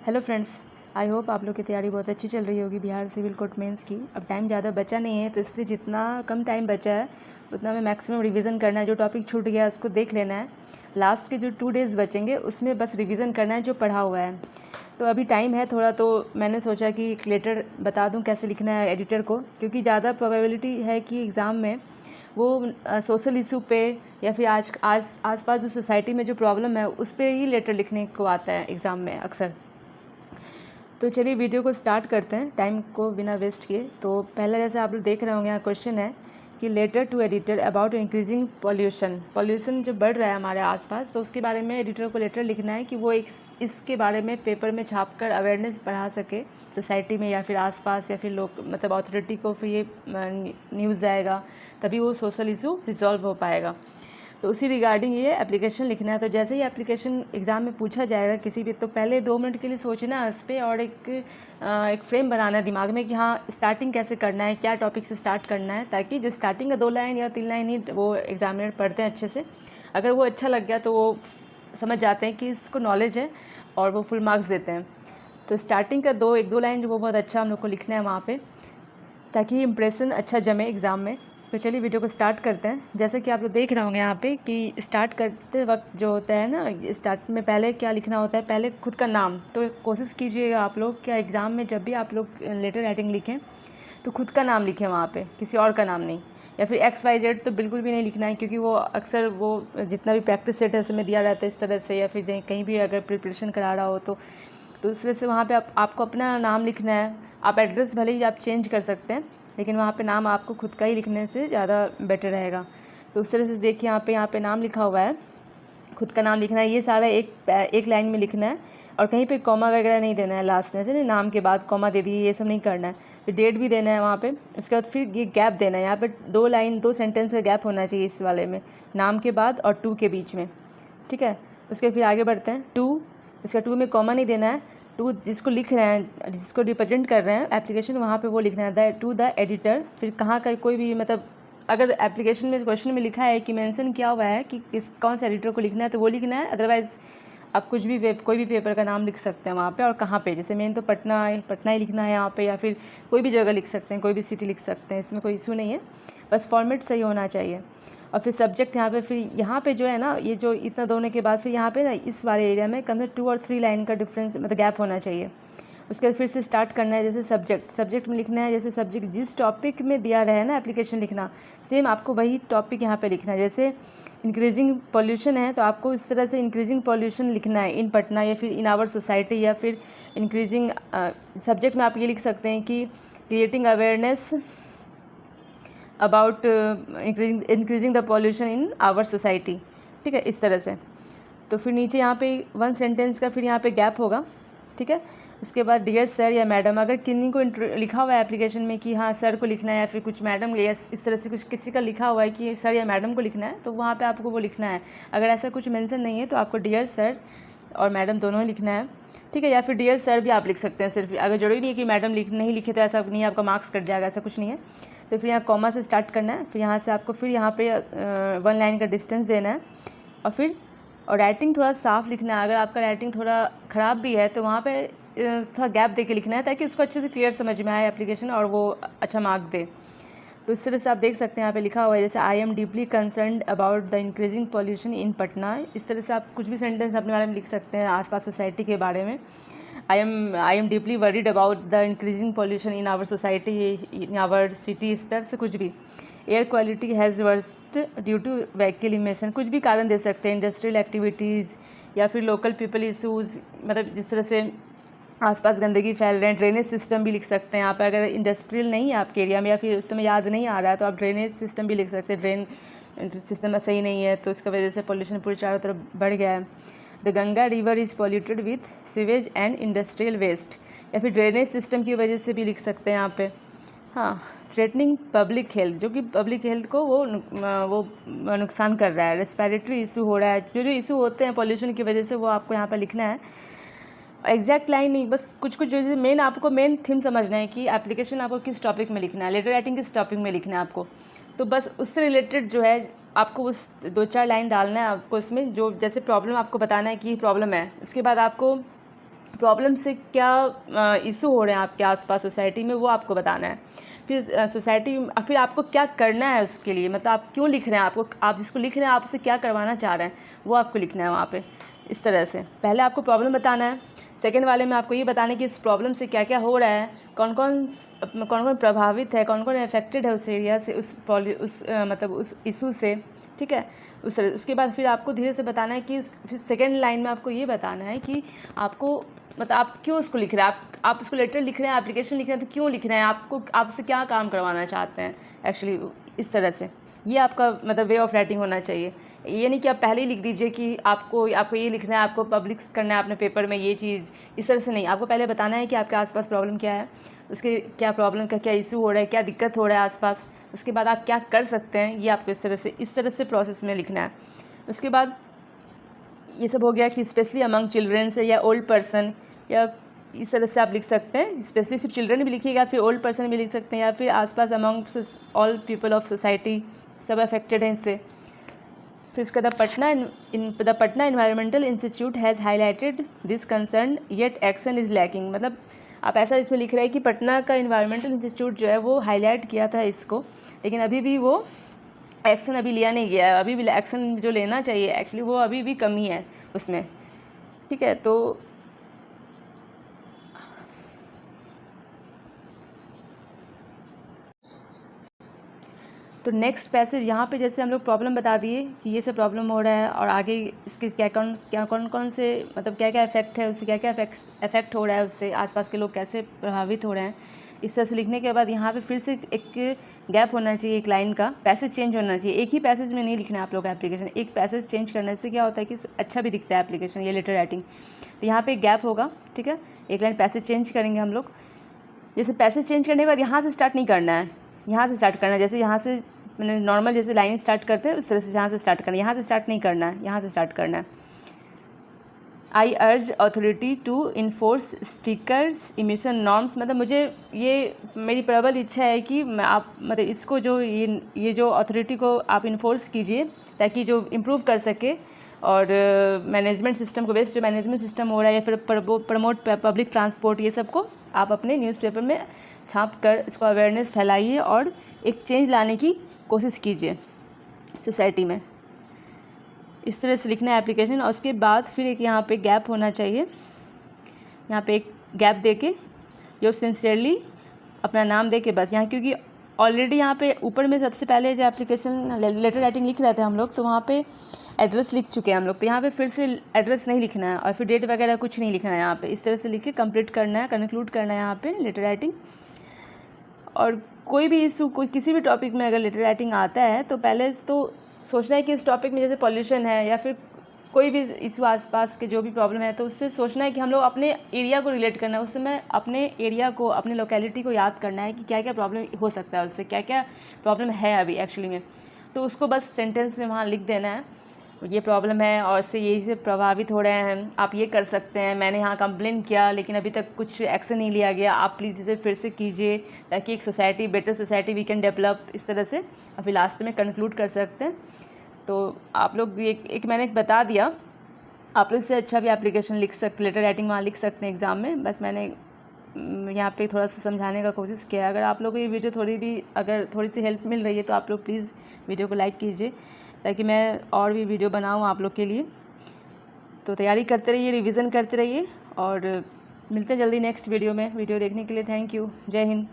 Hello friends, I hope आप लोग की तैयारी बहुत अच्छी चल रही होगी बिहार सिविल कोर्ट मेंस की। अब टाइम ज़्यादा बचा नहीं है, तो इसलिए जितना कम टाइम बचा है उतना में मैक्सिमम रिवीजन करना है। जो टॉपिक छूट गया उसको देख लेना है। लास्ट के जो 2 डेज़ बचेंगे उसमें बस रिवीजन करना है जो पढ़ा हुआ है। तो अभी टाइम है थोड़ा, तो मैंने सोचा कि एक लेटर बता दूँ कैसे लिखना है एडिटर को, क्योंकि ज़्यादा प्रोबेबिलिटी है कि एग्ज़ाम में वो सोशल इशू पे या फिर आसपास जो सोसाइटी में जो प्रॉब्लम है उस पर ही लेटर लिखने को आता है एग्ज़ाम में अक्सर। तो चलिए वीडियो को स्टार्ट करते हैं टाइम को बिना वेस्ट किए। तो पहला जैसे आप लोग देख रहे होंगे यहाँ क्वेश्चन है कि letter to editor about increasing pollution जो बढ़ रहा है हमारे आसपास, तो उसके बारे में एडिटर को लेटर लिखना है कि वो इसके बारे में पेपर में छापकर अवेयरनेस बढ़ा सके सोसाइटी में या फिर आसपास या फिर लोग मतलब अथॉरिटी को फिर ये न्यूज़ जाएगा, तभी वो सोशल इशू रिजॉल्व हो पाएगा। तो उसी रिगार्डिंग ये एप्लीकेशन लिखना है। तो जैसे ही एप्लीकेशन एग्ज़ाम में पूछा जाएगा किसी भी, तो पहले 2 मिनट के लिए सोचना है उस पर और एक फ्रेम बनाना है दिमाग में कि हाँ स्टार्टिंग कैसे करना है, क्या टॉपिक से स्टार्ट करना है, ताकि जो स्टार्टिंग का 2 लाइन या 3 लाइन ही वो एग्जामिनर पढ़ते हैं अच्छे से। अगर वो अच्छा लग गया तो वो समझ जाते हैं कि इसको नॉलेज है और वो फुल मार्क्स देते हैं। तो स्टार्टिंग का 1-2 लाइन जो वो बहुत अच्छा हम लोग को लिखना है वहाँ पर, ताकि इम्प्रेशन अच्छा जमे एग्ज़ाम में। तो चलिए वीडियो को स्टार्ट करते हैं। जैसे कि आप लोग देख रहे होंगे यहाँ पे कि स्टार्ट करते वक्त जो होता है ना, स्टार्ट में पहले क्या लिखना होता है, पहले खुद का नाम। तो कोशिश कीजिएगा आप लोग क्या एग्ज़ाम में जब भी आप लोग लेटर राइटिंग लिखें तो खुद का नाम लिखें वहाँ पे, किसी और का नाम नहीं। या फिर XYZ तो बिल्कुल भी नहीं लिखना है, क्योंकि वो अक्सर वो जितना भी प्रैक्टिस सेट है उसमें दिया रहता है इस तरह से, या फिर कहीं भी अगर प्रिपरेशन करा रहा हो तो उस वजह से वहाँ पे आपको अपना नाम लिखना है। आप एड्रेस भले ही आप चेंज कर सकते हैं, लेकिन वहाँ पे नाम आपको खुद का ही लिखने से ज़्यादा बेटर रहेगा। तो उस तरह से देखिए यहाँ पे नाम लिखा हुआ है, खुद का नाम लिखना है। ये सारा एक लाइन में लिखना है और कहीं पे कॉमा वगैरह नहीं देना है लास्ट में, जैसे नाम के बाद कॉमा दे दिए, ये सब नहीं करना है। फिर डेट भी देना है वहाँ पे। उसके बाद फिर ये गैप देना है, यहाँ पे 2 सेंटेंस का गैप होना चाहिए इस वाले में, नाम के बाद और टू के बीच में, ठीक है। उसके फिर आगे बढ़ते हैं। टू, इसका 2 में कॉमा नहीं देना है। टू जिसको लिख रहे हैं, जिसको रिप्रेजेंट कर रहे हैं एप्लीकेशन, वहाँ पे वो लिखना है टू द एडिटर। फिर कहाँ का कोई भी मतलब अगर एप्लीकेशन में क्वेश्चन में लिखा है कि मेंशन किया हुआ है कि कौन से एडिटर को लिखना है तो वो लिखना है। अदरवाइज़ आप कुछ भी कोई भी पेपर का नाम लिख सकते हैं वहाँ पे, और कहाँ पे, जैसे मेन तो पटना ही लिखना है यहाँ पे, या फिर कोई भी जगह लिख सकते हैं, कोई भी सिटी लिख सकते हैं, इसमें कोई इशू नहीं है, बस फॉर्मेट सही होना चाहिए। और फिर सब्जेक्ट यहाँ पे, फिर यहाँ पे जो है ना, ये जो इतना दोनों के बाद फिर यहाँ पे ना इस वाले एरिया में कम से 2 और 3 लाइन का डिफरेंस मतलब गैप होना चाहिए। उसके बाद फिर से स्टार्ट करना है। जैसे सब्जेक्ट में लिखना है, जैसे सब्जेक्ट जिस टॉपिक में दिया रहे ना एप्लीकेशन लिखना, सेम आपको वही टॉपिक यहाँ पे लिखना है। जैसे इंक्रीजिंग पॉल्यूशन है तो आपको इस तरह से इंक्रीजिंग पॉल्यूशन लिखना है इन पटना, या फिर इन आवर सोसाइटी, या फिर इंक्रीजिंग सब्जेक्ट में आप ये लिख सकते हैं कि creating awareness about increasing the pollution in our society, ठीक है, इस तरह से। तो फिर नीचे यहाँ पे 1 सेंटेंस का फिर यहाँ पे गैप होगा, ठीक है। उसके बाद डियर सर या मैडम, अगर किन्हीं को लिखा हुआ है एप्लीकेशन में कि हाँ सर को लिखना है, या फिर कुछ मैडम या इस तरह से कुछ किसी का लिखा हुआ है कि सर या मैडम को लिखना है, तो वहाँ पे आपको वो लिखना है। अगर ऐसा कुछ मेंशन नहीं है तो आपको डियर सर और मैडम दोनों ही लिखना है, ठीक है। या फिर डियर सर भी आप लिख सकते हैं सिर्फ, अगर जरूरी नहीं है कि मैडम नहीं लिखे तो ऐसा नहीं है आपका मार्क्स कट जाएगा, ऐसा कुछ नहीं है। तो फिर यहाँ कॉमा से स्टार्ट करना है। फिर यहाँ से आपको फिर यहाँ पे 1 लाइन का डिस्टेंस देना है, और राइटिंग थोड़ा साफ लिखना है। अगर आपका राइटिंग थोड़ा ख़राब भी है तो वहाँ पे थोड़ा गैप दे के लिखना है, ताकि उसको अच्छे से क्लियर समझ में आए एप्लीकेशन और वो अच्छा मार्क दे। तो इस तरह से आप देख सकते हैं यहाँ पे लिखा हुआ है, जैसे आई am deeply concerned about the increasing pollution इन पटना। इस तरह से आप कुछ भी सेंटेंस अपने बारे में लिख सकते हैं, आसपास सोसाइटी के बारे में। I am deeply worried about the increasing pollution in our society, in our city, इस तरह से कुछ भी। Air quality has worst due to vehicle emission, कुछ भी कारण दे सकते हैं, इंडस्ट्रियल एक्टिविटीज़ या फिर लोकल पीपल इशूज़, मतलब जिस तरह से आसपास गंदगी फैल रहे हैं। ड्रेनेज सिस्टम भी लिख सकते हैं यहाँ पर, अगर इंडस्ट्रियल नहीं है आपके एरिया में या फिर उस समय याद नहीं आ रहा है तो आप ड्रेनेज सिस्टम भी लिख सकते हैं। ड्रेन सिस्टम सही नहीं है तो इसकी वजह से पोल्यूशन पूरी चारों तरफ बढ़ गया है। The Ganga river is polluted with sewage and industrial waste, या फिर ड्रेनेज सिस्टम की वजह से भी लिख सकते हैं यहाँ पे। हाँ, थ्रेटनिंग पब्लिक हेल्थ, जो कि पब्लिक हेल्थ को वो नुकसान कर रहा है। रेस्पिरेटरी इशू हो रहा है, जो इशू होते हैं पॉल्यूशन की वजह से, वो आपको यहाँ पर लिखना है। एग्जैक्ट लाइन नहीं, बस कुछ जैसे मेन थीम समझना है कि एप्लीकेशन आपको किस टॉपिक में लिखना है, लेटर राइटिंग किस टॉपिक में लिखना है आपको। तो बस उससे रिलेटेड जो है आपको उस 2-4 लाइन डालना है आपको उसमें, जो जैसे प्रॉब्लम आपको बताना है कि प्रॉब्लम है। उसके बाद आपको प्रॉब्लम से क्या इशू हो रहे हैं आपके आसपास सोसाइटी में, वो आपको बताना है। फिर सोसाइटी, फिर आपको क्या करना है उसके लिए, मतलब आप क्यों लिख रहे हैं, आप जिसको लिख रहे हैं आप उससे क्या करवाना चाह रहे हैं, वो आपको लिखना है वहाँ पे। इस तरह से पहले आपको प्रॉब्लम बताना है, सेकेंड वाले में आपको ये बताना है कि इस प्रॉब्लम से क्या क्या हो रहा है, कौन कौन प्रभावित है, कौन कौन अफेक्टेड है उस एरिया से, मतलब उस इशू से, ठीक है। उसके बाद फिर आपको धीरे से बताना है कि फिर सेकेंड लाइन में आपको ये बताना है कि आपको, मतलब आप क्यों उसको लिख रहे हैं, आप उसको लेटर लिख रहे हैं, एप्लीकेशन लिख रहे हैं, तो क्यों लिख रहे हैं, आप उससे क्या काम करवाना चाहते हैं एक्चुअली। इस तरह से ये आपका मतलब वे ऑफ राइटिंग होना चाहिए। ये नहीं कि आप पहले ही लिख दीजिए कि आपको ये लिखना है, आपको पब्लिश करना है अपने पेपर में ये चीज़, इस तरह से नहीं। आपको पहले बताना है कि आपके आसपास प्रॉब्लम क्या है, उसके क्या प्रॉब्लम का क्या इशू हो रहा है, क्या दिक्कत हो रहा है आसपास, उसके बाद आप क्या कर सकते हैं, ये आपको इस तरह से प्रोसेस में लिखना है। उसके बाद ये सब हो गया कि स्पेशली अमंग चिल्ड्रंस या ओल्ड पर्सन, या इस तरह से आप लिख सकते हैं। स्पेशली सिर्फ चिल्ड्रन भी लिखिएगा, फिर ओल्ड पर्सन भी लिख सकते हैं, या फिर आसपास among all people of society, सब अफेक्टेड हैं इससे। फिर उसके बाद the Patna environmental institute has highlighted this concern yet action is lacking, मतलब आप ऐसा इसमें लिख रहे हैं कि पटना का एनवायरमेंटल इंस्टीट्यूट जो है वो हाईलाइट किया था इसको, लेकिन अभी भी वो एक्शन अभी लिया नहीं गया है, अभी भी एक्शन जो लेना चाहिए एक्चुअली वो अभी भी कमी है उसमें, ठीक है। तो नेक्स्ट पैसेज यहाँ पे जैसे हम लोग प्रॉब्लम बता दिए कि ये से प्रॉब्लम हो रहा है, और आगे इसके कौन से मतलब क्या क्या इफेक्ट है, उससे क्या क्या इफेक्ट हो रहा है, उससे आसपास के लोग कैसे प्रभावित हो रहे हैं। इस तरह से लिखने के बाद यहाँ पे फिर से एक गैप होना चाहिए, एक लाइन का पैसेज चेंज होना चाहिए। एक ही पैसेज में नहीं लिखना है आप लोग एप्लीकेशन, एक पैसेज चेंज करने से क्या होता है कि अच्छा भी दिखता है एप्लीकेशन, ये लेटर राइटिंग। तो यहाँ पे एक गैप होगा, ठीक है, एक लाइन पैसेज चेंज करेंगे हम लोग। जैसे पैसेज चेंज करने के बाद यहाँ से स्टार्ट नहीं करना है, यहाँ से स्टार्ट करना है। जैसे यहाँ से मैंने नॉर्मल जैसे लाइन स्टार्ट करते हैं उस तरह से यहाँ से स्टार्ट करना है, यहाँ से स्टार्ट नहीं करना है, यहाँ से स्टार्ट करना है। I urge authority to enforce stickers emission norms, मतलब मुझे ये मेरी प्रबल इच्छा है कि मैं आप मतलब इसको जो ये जो अथॉरिटी को आप इन्फोर्स कीजिए ताकि जो इम्प्रूव कर सके, और मैनेजमेंट सिस्टम को, वेस्ट जो मैनेजमेंट सिस्टम हो रहा है, या फिर प्रमोट पब्लिक ट्रांसपोर्ट, ये सब को आप अपने न्यूज़पेपर में छाप कर इसको अवेयरनेस फैलाइए और एक चेंज लाने की कोशिश कीजिए सोसाइटी में। इस तरह से लिखना है एप्लीकेशन। और उसके बाद फिर एक यहाँ पे गैप होना चाहिए, यहाँ पे एक गैप देके योर सिंसियरली अपना नाम दे के बस यहाँ, क्योंकि ऑलरेडी यहाँ पे ऊपर में सबसे पहले जो एप्लीकेशन लेटर राइटिंग लिख रहे थे हम लोग, तो वहाँ पे एड्रेस लिख चुके हैं हम लोग, तो यहाँ पे फिर से एड्रेस नहीं लिखना है और फिर डेट वगैरह कुछ नहीं लिखना है यहाँ पे। इस तरह से लिख के कंप्लीट करना है, कंक्लूड करना है यहाँ पे लेटर राइटिंग। और कोई भी इशू, कोई किसी भी टॉपिक में अगर लेटर राइटिंग आता है तो पहले तो सोचना है कि इस टॉपिक में जैसे पॉल्यूशन है या फिर कोई भी इशू आसपास के जो भी प्रॉब्लम है, तो उससे सोचना है कि हम लोग अपने एरिया को रिलेट करना है, उस समय अपने एरिया को, अपने लोकेलिटी को याद करना है कि क्या क्या प्रॉब्लम हो सकता है, उससे क्या क्या प्रॉब्लम है अभी एक्चुअली में। तो उसको बस सेंटेंस में वहाँ लिख देना है, ये प्रॉब्लम है और इससे यही से प्रभावित हो रहे हैं, आप ये कर सकते हैं, मैंने यहाँ कंप्लेन किया लेकिन अभी तक कुछ एक्शन नहीं लिया गया, आप प्लीज़ इसे फिर से कीजिए ताकि एक society, better society we can develop, इस तरह से। और फिर लास्ट में कंक्लूड कर सकते हैं। तो आप लोग एक मैंने बता दिया, आप लोग इससे अच्छा भी एप्लीकेशन लिख सकते, लेटर राइटिंग वहाँ लिख सकते हैं एग्ज़ाम में। बस मैंने यहाँ पे थोड़ा सा समझाने का कोशिश किया। अगर आप लोगों को ये वीडियो अगर थोड़ी सी हेल्प मिल रही है तो आप लोग प्लीज़ वीडियो को लाइक कीजिए ताकि मैं और भी वीडियो बनाऊँ आप लोग के लिए। तो तैयारी करते रहिए, रिवीजन करते रहिए और मिलते हैं जल्दी नेक्स्ट वीडियो में। वीडियो देखने के लिए थैंक यू। जय हिंद।